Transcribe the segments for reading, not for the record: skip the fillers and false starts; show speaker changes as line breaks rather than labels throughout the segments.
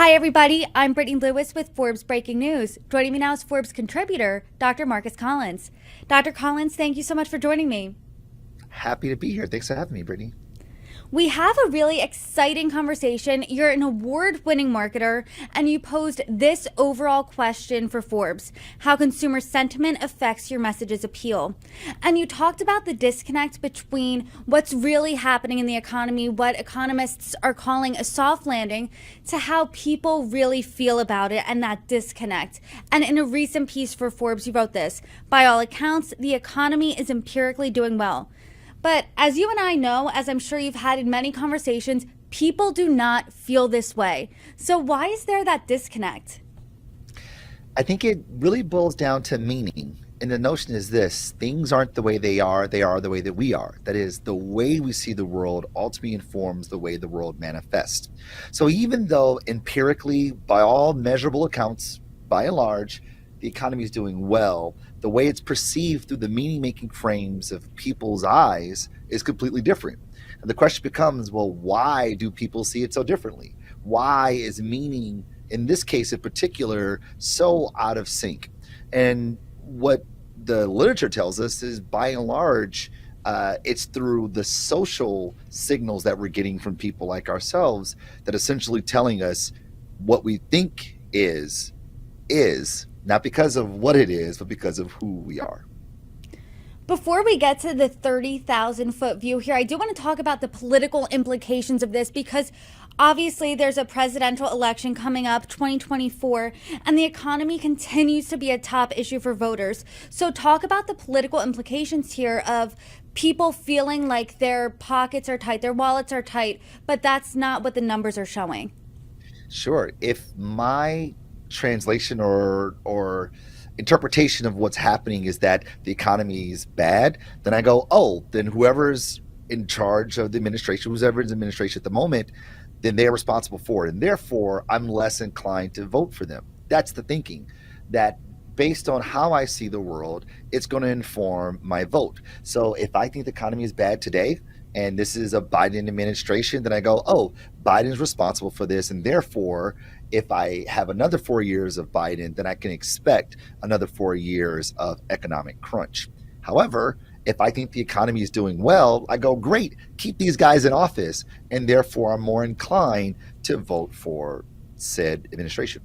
Hi, everybody. I'm Brittany Lewis with Forbes Breaking News. Joining me now is Forbes contributor, Dr. Marcus Collins. Dr. Collins, thank you so much for joining me.
Happy to be here. Thanks for having me, Brittany.
We have a really exciting conversation. You're an award winning marketer, and you posed this overall question for Forbes: how consumer sentiment affects your message's appeal. And you talked about the disconnect between what's really happening in the economy, what economists are calling a soft landing, to how people really feel about it and that disconnect. And in a recent piece for Forbes, you wrote this: by all accounts, the economy is empirically doing well. But as you and I know, as I'm sure you've had in many conversations, people do not feel this way. So why is there that disconnect?
I think it really boils down to meaning. And the notion is this: things aren't the way they are the way that we are. That is, the way we see the world ultimately informs the way the world manifests. So even though empirically, by all measurable accounts, by and large, the economy is doing well, the way it's perceived through the meaning making frames of people's eyes is completely different. And the question becomes, well, why do people see it so differently? Why is meaning, in this case in particular, so out of sync? And what the literature tells us is, by and large, it's through the social signals that we're getting from people like ourselves that essentially telling us what we think is not because of what it is, but because of who we are.
Before we get to the 30,000-foot view here, I do want to talk about the political implications of this, because obviously there's a presidential election coming up, 2024, and the economy continues to be a top issue for voters. So talk about the political implications here of people feeling like their pockets are tight, their wallets are tight, but that's not what the numbers are showing.
Sure. If my translation or interpretation of what's happening is that the economy is bad, then I go, oh, then whoever's in charge of the administration, whoever's in administration at the moment, then they're responsible for it. And therefore, I'm less inclined to vote for them. That's the thinking, that based on how I see the world, it's going to inform my vote. So if I think the economy is bad today, and this is a Biden administration, then I go, oh, Biden's responsible for this. And therefore, if I have another 4 years of Biden, then I can expect another 4 years of economic crunch. However, if I think the economy is doing well, I go, great, keep these guys in office. And therefore, I'm more inclined to vote for said administration.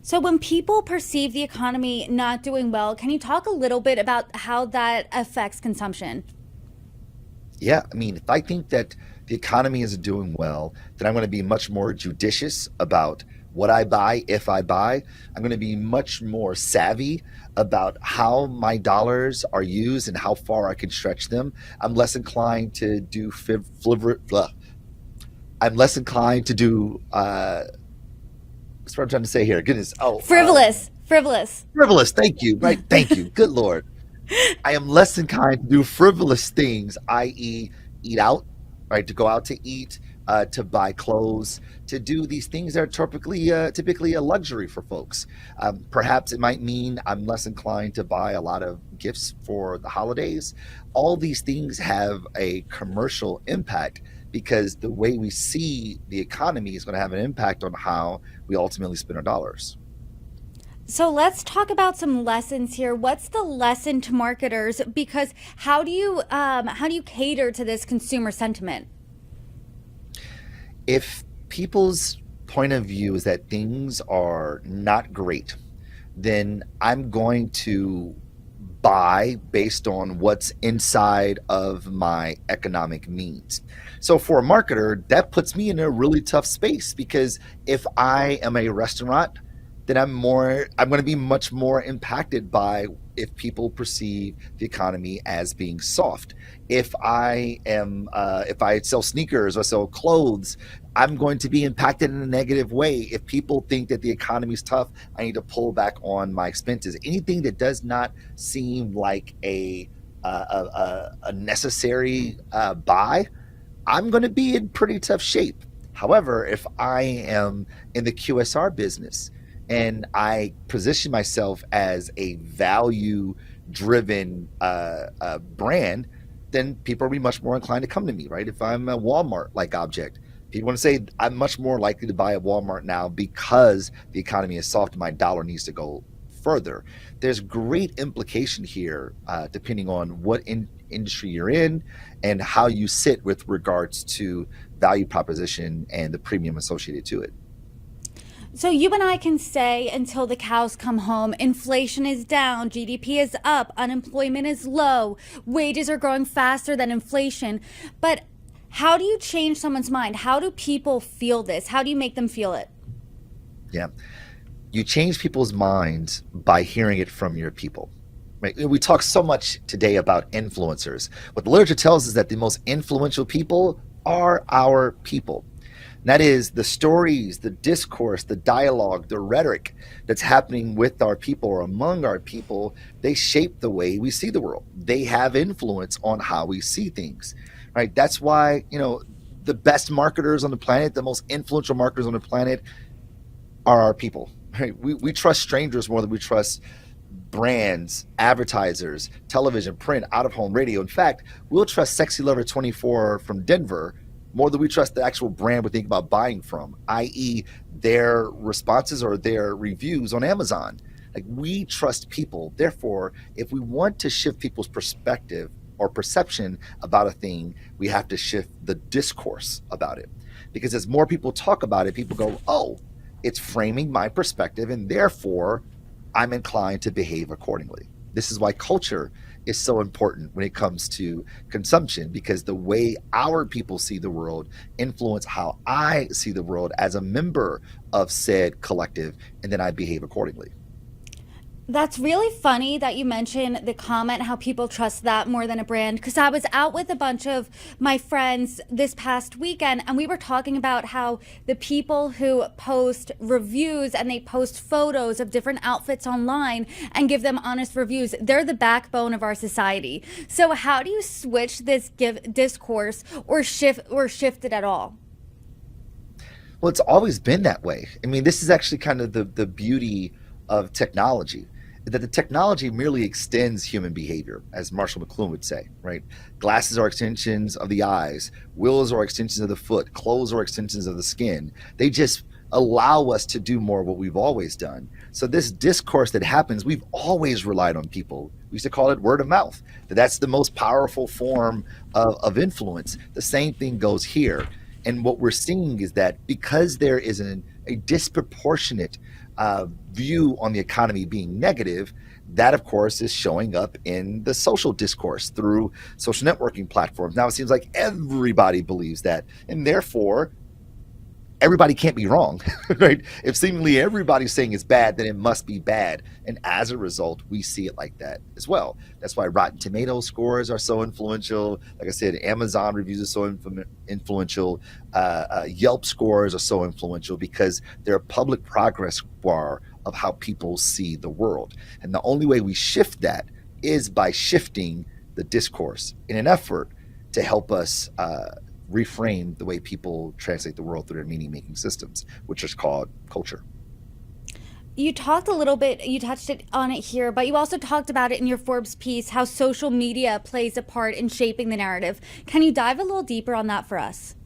So when people perceive the economy not doing well, can you talk a little bit about how that affects consumption?
Yeah, I mean, if I think that the economy is doing well, then I'm going to be much more judicious about what I buy, if I buy. I'm going to be much more savvy about how my dollars are used and how far I can stretch them. I'm less inclined to do I'm less inclined to do what's what I'm trying to say here. Goodness,
Frivolous, frivolous.
frivolous. Thank you. Right, thank you. Good Lord. I am less inclined to do frivolous things, i.e., eat out, right? To go out to eat, to buy clothes, to do these things that are typically a luxury for folks. Perhaps it might mean I'm less inclined to buy a lot of gifts for the holidays. All these things have a commercial impact because the way we see the economy is going to have an impact on how we ultimately spend our dollars.
So let's talk about some lessons here. What's the lesson to marketers? Because how do you cater to this consumer sentiment?
If people's point of view is that things are not great, then I'm going to buy based on what's inside of my economic means. So for a marketer, that puts me in a really tough space because if I am a restaurant, then I'm going to be much more impacted by if people perceive the economy as being soft. If I sell sneakers or sell clothes, I'm going to be impacted in a negative way. If people think that the economy is tough, I need to pull back on my expenses. Anything that does not seem like a necessary buy, I'm going to be in pretty tough shape. However, if I am in the QSR business and I position myself as a value driven brand, then people will be much more inclined to come to me, right? If I'm a Walmart like object, People want to say, I'm much more likely to buy at Walmart now because the economy is soft and my dollar needs to go further. There's great implication here, depending on what industry you're in and how you sit with regards to value proposition and the premium associated to it.
So you and I can say until the cows come home, inflation is down, GDP is up, unemployment is low, wages are growing faster than inflation. But how do you change someone's mind? How do people feel this? How do you make them feel it?
Yeah. You change people's minds by hearing it from your people. Right? We talk so much today about influencers. What the literature tells us is that the most influential people are our people. And that is the stories, the discourse, the dialogue, the rhetoric that's happening with our people or among our people. They shape the way we see the world. They have influence on how we see things. Right? That's why, the best marketers on the planet, the most influential marketers on the planet are our people. Right? We trust strangers more than we trust brands, advertisers, television, print, out-of-home radio. In fact, we'll trust Sexy Lover 24 from Denver more than we trust the actual brand we think about buying from, i.e. their responses or their reviews on Amazon. Like, we trust people. Therefore, if we want to shift people's perspective or perception about a thing, we have to shift the discourse about it. Because as more people talk about it, people go, oh, it's framing my perspective, and therefore I'm inclined to behave accordingly. This is why culture is so important when it comes to consumption, because the way our people see the world influence how I see the world as a member of said collective, and then I behave accordingly.
That's really funny that you mention the comment, how people trust that more than a brand. Because I was out with a bunch of my friends this past weekend, and we were talking about how the people who post reviews and they post photos of different outfits online and give them honest reviews, they're the backbone of our society. So how do you switch this discourse or shift it at all?
Well, it's always been that way. I mean, this is actually kind of the beauty of technology, that the technology merely extends human behavior, as Marshall McLuhan would say, right? Glasses are extensions of the eyes, wheels are extensions of the foot, clothes are extensions of the skin. They just allow us to do more of what we've always done. So this discourse that happens, we've always relied on people. We used to call it word of mouth. That's the most powerful form of influence. The same thing goes here. And what we're seeing is that because there is a disproportionate view on the economy being negative, that of course is showing up in the social discourse through social networking platforms. Now it seems like everybody believes that, and therefore everybody can't be wrong, right? If seemingly everybody's saying it's bad, then it must be bad. And as a result, we see it like that as well. That's why Rotten Tomatoes scores are so influential. Like I said, Amazon reviews are so influential. Yelp scores are so influential because they're a public progress bar of how people see the world. And the only way we shift that is by shifting the discourse in an effort to help us reframe the way people translate the world through their meaning-making systems, which is called culture.
You talked a little bit, you touched on it here, but you also talked about it in your Forbes piece, how social media plays a part in shaping the narrative. Can you dive a little deeper on that for us?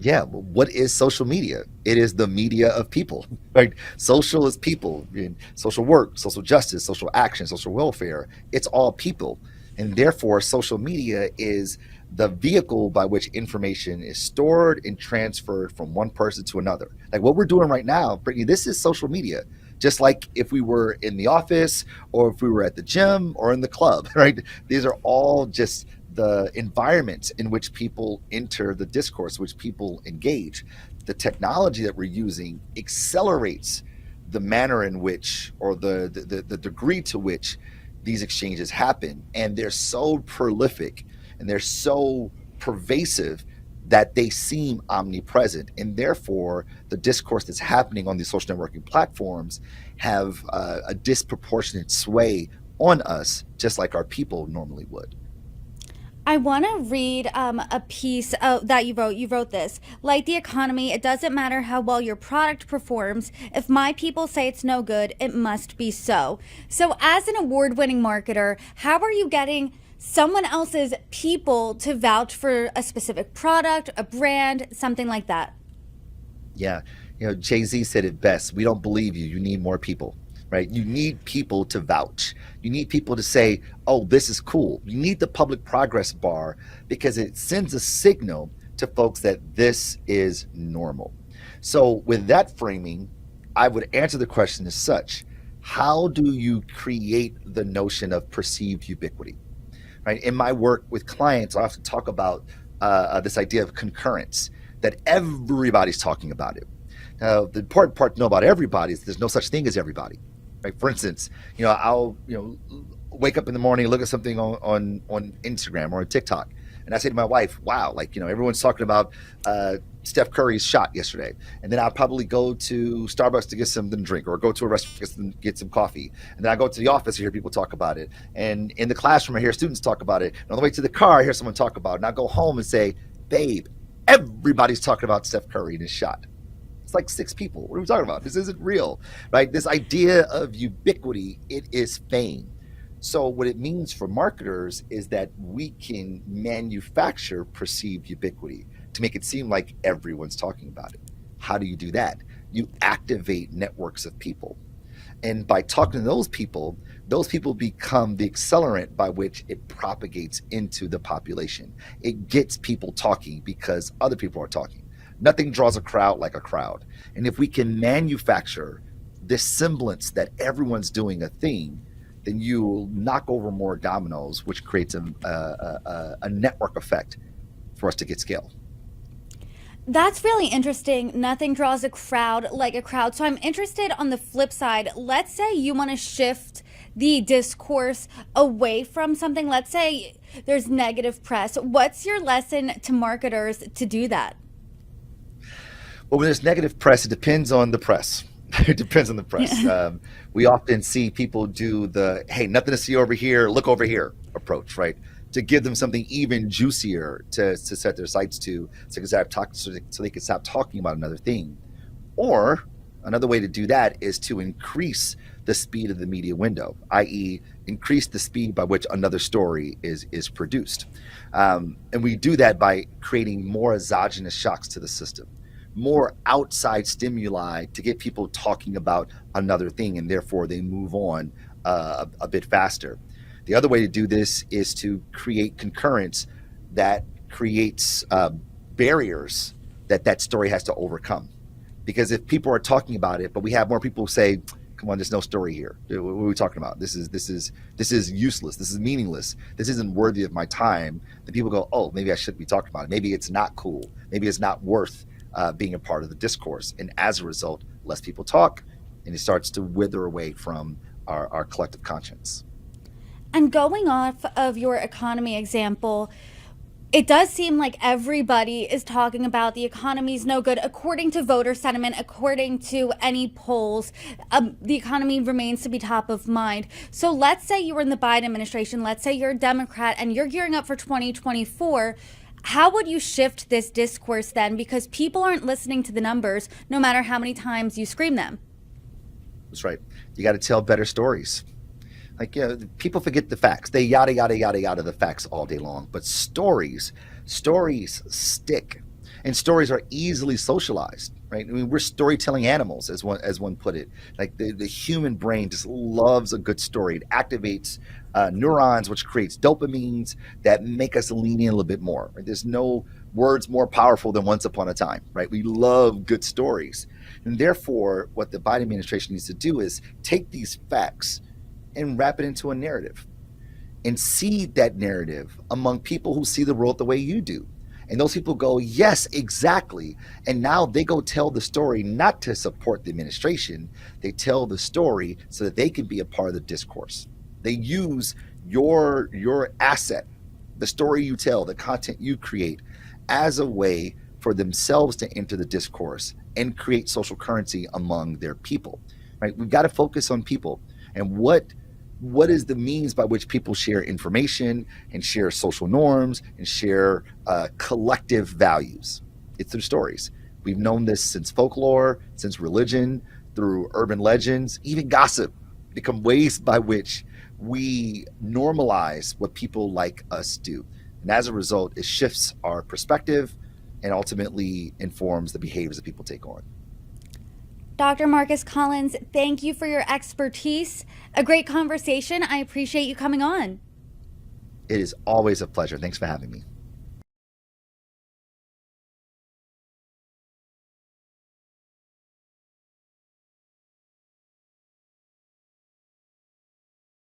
Yeah, well, what is social media? It is the media of people, right? Social is people, social work, social justice, social action, social welfare. It's all people. And therefore, social media is the vehicle by which information is stored and transferred from one person to another. Like what we're doing right now, Brittany, this is social media. Just like if we were in the office or if we were at the gym or in the club, right? These are all just the environments in which people enter the discourse, which people engage. The technology that we're using accelerates the manner in which, or the degree to which these exchanges happen. And they're so prolific and they're so pervasive that they seem omnipresent. And therefore, the discourse that's happening on these social networking platforms have a disproportionate sway on us, just like our people normally would.
I want to read a piece that you wrote. You wrote this. Like the economy, it doesn't matter how well your product performs. If my people say it's no good, it must be so. So as an award-winning marketer, how are you getting someone else's people to vouch for a specific product, a brand, something like that.
Yeah. Jay-Z said it best. We don't believe you. You need more people, right? You need people to vouch. You need people to say, oh, this is cool. You need the public progress bar because it sends a signal to folks that this is normal. So with that framing, I would answer the question as such. How do you create the notion of perceived ubiquity? Right? In my work with clients, I often talk about this idea of concurrence, that everybody's talking about it. Now, the important part to know about everybody is there's no such thing as everybody. Right? For instance, I'll wake up in the morning, look at something on Instagram or on TikTok, and I say to my wife, "Wow, everyone's talking about Steph Curry's shot yesterday," and then I'll probably go to Starbucks to get something to drink, or go to a restaurant to get some coffee, and then I go to the office to hear people talk about it, and in the classroom I hear students talk about it, and on the way to the car I hear someone talk about it, and I go home and say, "Babe, everybody's talking about Steph Curry and his shot." It's like 6 people. What are we talking about? This isn't real, right? This idea of ubiquity, it is fame. So what it means for marketers is that we can manufacture perceived ubiquity to make it seem like everyone's talking about it. How do you do that? You activate networks of people. And by talking to those people become the accelerant by which it propagates into the population. It gets people talking because other people are talking. Nothing draws a crowd like a crowd. And if we can manufacture this semblance that everyone's doing a thing, then you knock over more dominoes, which creates a network effect for us to get scale.
That's really interesting. Nothing draws a crowd like a crowd. So I'm interested on the flip side. Let's say you want to shift the discourse away from something. Let's say there's negative press. What's your lesson to marketers to do that?
Well, when there's negative press, it depends on the press. It depends on the press. We often see people do the, hey, nothing to see over here, look over here approach, right? To give them something even juicier to set their sights to, so they can stop talking about another thing. Or another way to do that is to increase the speed of the media window, i.e. increase the speed by which another story is produced. And we do that by creating more exogenous shocks to the system, more outside stimuli to get people talking about another thing, and therefore they move on a bit faster. The other way to do this is to create concurrence that creates barriers that story has to overcome. Because if people are talking about it, but we have more people say, come on, there's no story here. What are we talking about? This is useless. This is meaningless. This isn't worthy of my time. Then people go, oh, maybe I shouldn't be talking about it. Maybe it's not cool. Maybe it's not worth being a part of the discourse. And as a result, less people talk, and it starts to wither away from our collective conscience.
And going off of your economy example, it does seem like everybody is talking about the economy's no good. According to voter sentiment, according to any polls, the economy remains to be top of mind. So let's say you were in the Biden administration, let's say you're a Democrat and you're gearing up for 2024. How would you shift this discourse then? Because people aren't listening to the numbers, no matter how many times you scream them.
That's right. You got to tell better stories. People forget the facts. They yada, yada, yada, yada the facts all day long. But stories stick. And stories are easily socialized, right? I mean, we're storytelling animals, as one put it. Like the human brain just loves a good story. It activates neurons, which creates dopamines that make us lean in a little bit more. Right? There's no words more powerful than once upon a time, right? We love good stories. And therefore, what the Biden administration needs to do is take these facts and wrap it into a narrative and seed that narrative among people who see the world the way you do. And those people go, yes, exactly. And now they go tell the story not to support the administration. They tell the story so that they can be a part of the discourse. They use your asset, the story you tell, the content you create, as a way for themselves to enter the discourse and create social currency among their people. Right? We've got to focus on people and what is the means by which people share information and share social norms and share collective values. It's through stories. We've known this since folklore, since religion, through urban legends, even gossip become ways by which we normalize what people like us do. And as a result, it shifts our perspective and ultimately informs the behaviors that people take on.
Dr. Marcus Collins, thank you for your expertise. A great conversation. I appreciate you coming on.
It is always a pleasure. Thanks for having me.